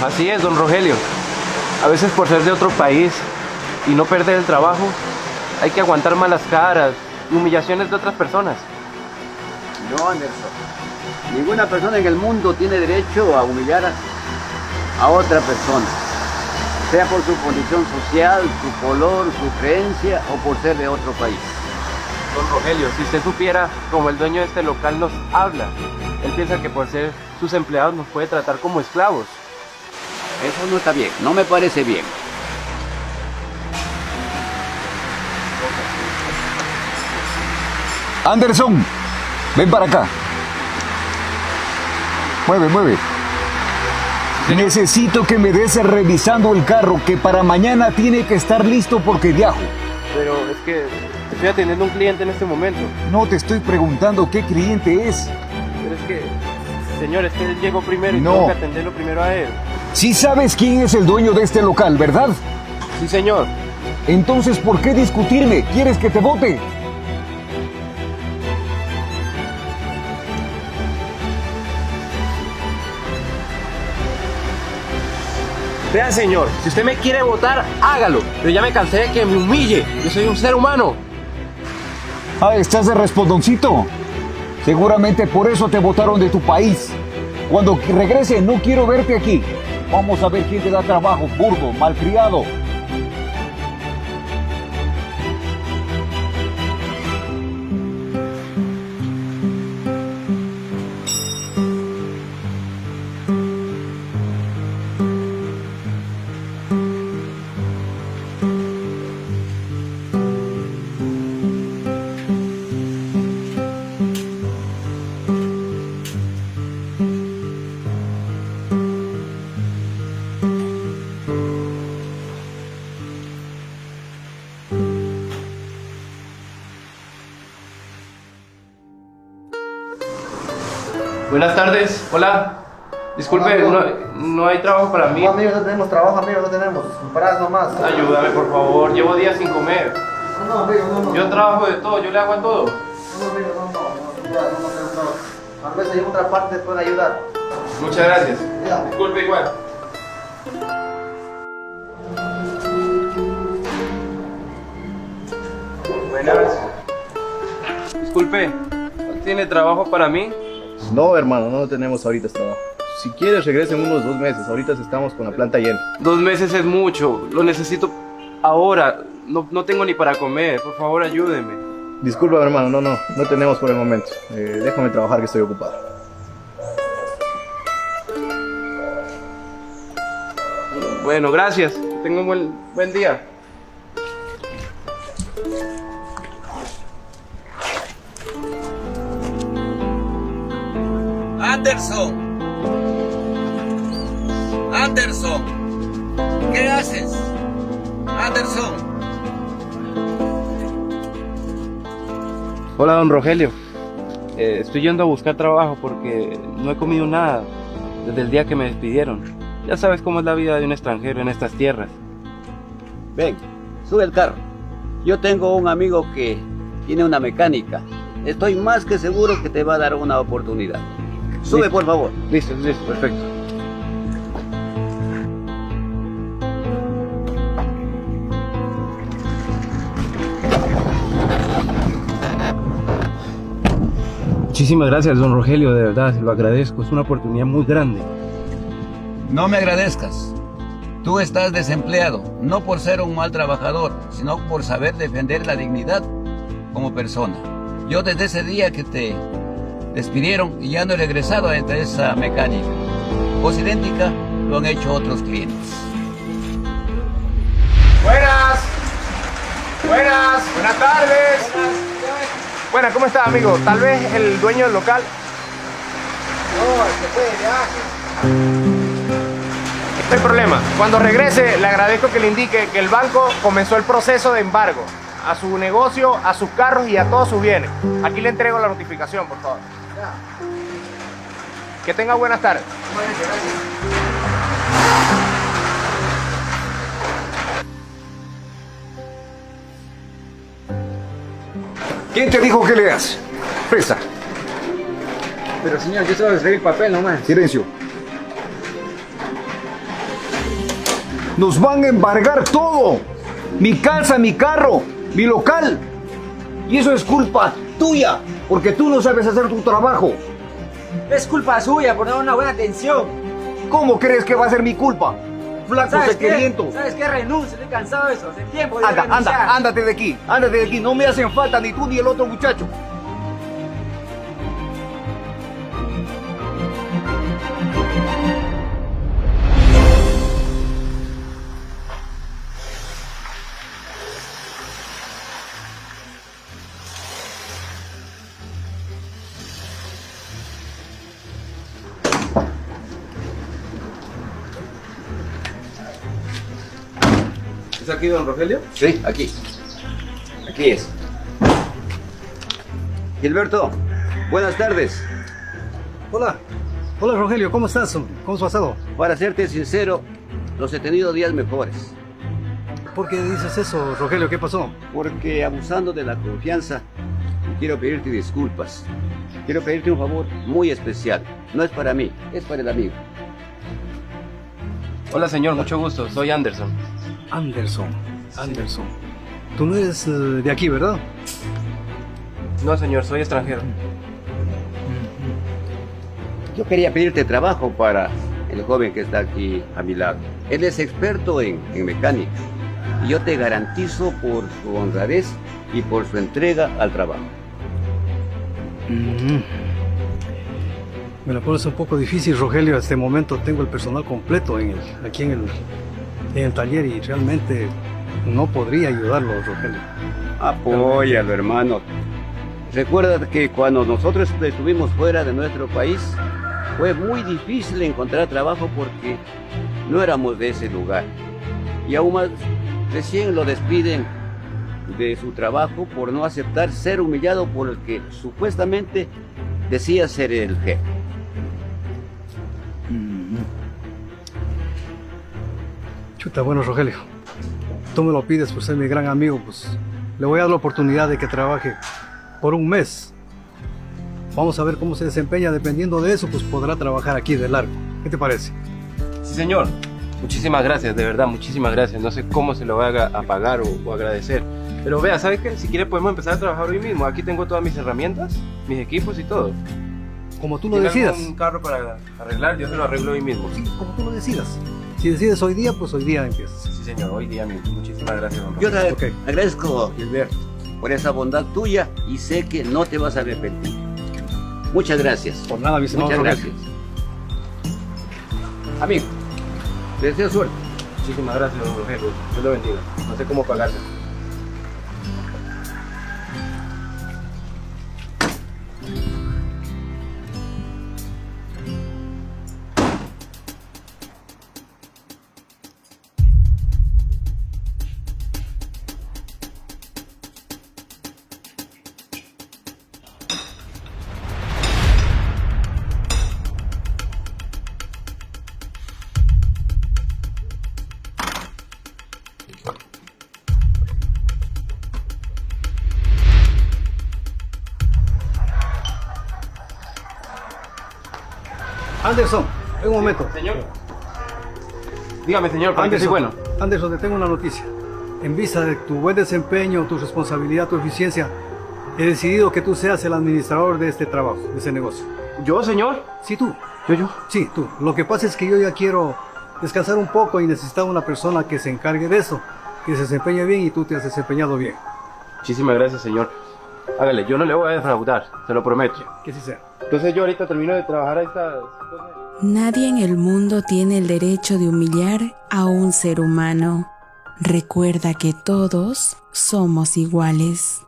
Así es, don Rogelio. A veces por ser de otro país y no perder el trabajo, hay que aguantar malas caras y humillaciones de otras personas. No, Anderson. Ninguna persona en el mundo tiene derecho a humillar a otra persona, sea por su condición social, su color, su creencia o por ser de otro país. Don Rogelio, si usted supiera cómo el dueño de este local nos habla, él piensa que por ser sus empleados nos puede tratar como esclavos. Eso no está bien, no me parece bien. Anderson, ven para acá. Mueve, mueve. Necesito que me des revisando el carro, que para mañana tiene que estar listo porque viajo. Pero es que estoy atendiendo a un cliente en este momento. No te estoy preguntando qué cliente es. Pero es que, señor, es que él llegó primero y No. tengo que atenderlo primero a él. Sí sabes quién es el dueño de este local, ¿verdad? Sí, señor. Entonces, ¿por qué discutirme? ¿Quieres que te vote? Vea, señor, si usted me quiere votar, hágalo. Pero ya me cansé de que me humille. Yo soy un ser humano. Ah, estás de respondoncito. Seguramente por eso te votaron de tu país. Cuando regrese, no quiero verte aquí. Vamos a ver quién te da trabajo, burdo, malcriado. Buenas tardes. Hola. Disculpe, no hay trabajo para mí. No, amigos, no tenemos trabajo, amigos, no tenemos. Parás nomás. Ayúdame, por favor. Llevo días sin comer. No, amigo, no. Yo trabajo de todo, yo le hago a todo. No, amigo, no tenemos trabajo. Tal vez hay otra parte que pueda ayudar. Muchas gracias. Ya. Disculpe igual. Buenas. Disculpe, ¿no tiene trabajo para mí? No, hermano, no tenemos ahorita trabajo. Si quieres, regresen unos 2 meses. Ahorita estamos con la planta llena. 2 meses es mucho, lo necesito ahora. No tengo ni para comer, por favor ayúdeme. Disculpa, hermano, no tenemos por el momento. Déjame trabajar que estoy ocupado. Bueno, gracias. Tenga un buen día. Anderson. Anderson. ¿Qué haces? Anderson. Hola, don Rogelio. Estoy yendo a buscar trabajo porque no he comido nada desde el día que me despidieron. Ya sabes cómo es la vida de un extranjero en estas tierras. Ven, sube el carro. Yo tengo un amigo que tiene una mecánica. Estoy más que seguro que te va a dar una oportunidad. Sube, Listo. por favor. Listo, perfecto. Muchísimas gracias, don Rogelio, de verdad, se lo agradezco. Es una oportunidad muy grande. No me agradezcas. Tú estás desempleado, no por ser un mal trabajador, sino por saber defender la dignidad como persona. Yo desde ese día que te despidieron y ya no he regresado a esa mecánica. Cosa idéntica lo han hecho otros clientes. Buenas tardes. Buenas, ¿cómo está, amigo? Tal vez el dueño del local. No, se fue de viaje. No hay problema. Cuando regrese, le agradezco que le indique que el banco comenzó el proceso de embargo a su negocio, a sus carros y a todos sus bienes. Aquí le entrego la notificación, por favor. Que tenga buenas tardes. ¿Quién te dijo que leas? Presta. Pero señor, yo solo les doy el papel nomás. Silencio. Nos van a embargar todo. Mi casa, mi carro, mi local. Y eso es culpa tuya, porque tú no sabes hacer tu trabajo. Es culpa suya por no dar una buena atención. ¿Cómo crees que va a ser mi culpa? Flaco sequeriento. ¿Sabes qué? Renuncio, estoy cansado de eso. Hace tiempo de Anda, renunciar. ándate de aquí, ándate de aquí. No me hacen falta ni tú ni el otro muchacho. ¿Es aquí, don Rogelio? Sí, aquí. Aquí es. Gilberto, buenas tardes. Hola, hola Rogelio, ¿cómo estás? ¿Cómo has pasado? Para serte sincero, los he tenido días mejores. ¿Por qué dices eso, Rogelio? ¿Qué pasó? Porque abusando de la confianza, quiero pedirte disculpas. Quiero pedirte un favor muy especial. No es para mí, es para el amigo. Hola señor, mucho gusto, soy Anderson. Anderson. Tú no eres de aquí, ¿verdad? No señor, soy extranjero. Yo quería pedirte trabajo para el joven que está aquí a mi lado. Él es experto en mecánica y yo te garantizo por su honradez y por su entrega al trabajo. Me lo pones un poco difícil, Rogelio. A este momento tengo el personal completo aquí en el taller y realmente no podría ayudarlo, Rogelio. Apóyalo, hermano. Recuerda que cuando nosotros estuvimos fuera de nuestro país, fue muy difícil encontrar trabajo porque no éramos de ese lugar. Y aún más, recién lo despiden de su trabajo por no aceptar ser humillado por el que supuestamente decía ser el jefe. Chuta, bueno, Rogelio, tú me lo pides por ser mi gran amigo, pues le voy a dar la oportunidad de que trabaje por un mes. Vamos a ver cómo se desempeña. Dependiendo de eso, pues podrá trabajar aquí de largo. ¿Qué te parece? Sí señor, muchísimas gracias, de verdad, muchísimas gracias. No sé cómo se lo voy a pagar o agradecer. Pero vea, ¿sabes qué? Si quiere podemos empezar a trabajar hoy mismo. Aquí tengo todas mis herramientas, mis equipos y todo. Como tú lo ¿Tiene decidas. algún carro para arreglar? Yo se lo arreglo hoy mismo. Sí, como tú lo decidas. Si decides hoy día, pues hoy día empiezas. Sí señor, hoy día mismo. Muchísimas gracias, don Yo Rogelio. te agradezco, Gilberto, por esa bondad tuya y sé que no te vas a arrepentir. Muchas gracias. Por nada, mi estimado Muchas Rogelio. gracias. Amigo, te deseo suerte. Muchísimas gracias, don Rogelio. Dios lo bendiga. No sé cómo pagarle. Anderson, un momento. Señor. Dígame, señor, ¿para qué soy bueno? Anderson, te tengo una noticia. En vista de tu buen desempeño, tu responsabilidad, tu eficiencia, he decidido que tú seas el administrador de este trabajo, de ese negocio. ¿Yo, señor? Sí, tú. ¿Yo? Sí, tú. Lo que pasa es que yo ya quiero descansar un poco y necesitaba una persona que se encargue de eso, que se desempeñe bien y tú te has desempeñado bien. Muchísimas gracias, señor. Hágale, yo no le voy a defraudar, se lo prometo. Que así sea. Entonces yo ahorita termino de trabajar a estas cosas. Nadie en el mundo tiene el derecho de humillar a un ser humano. Recuerda que todos somos iguales.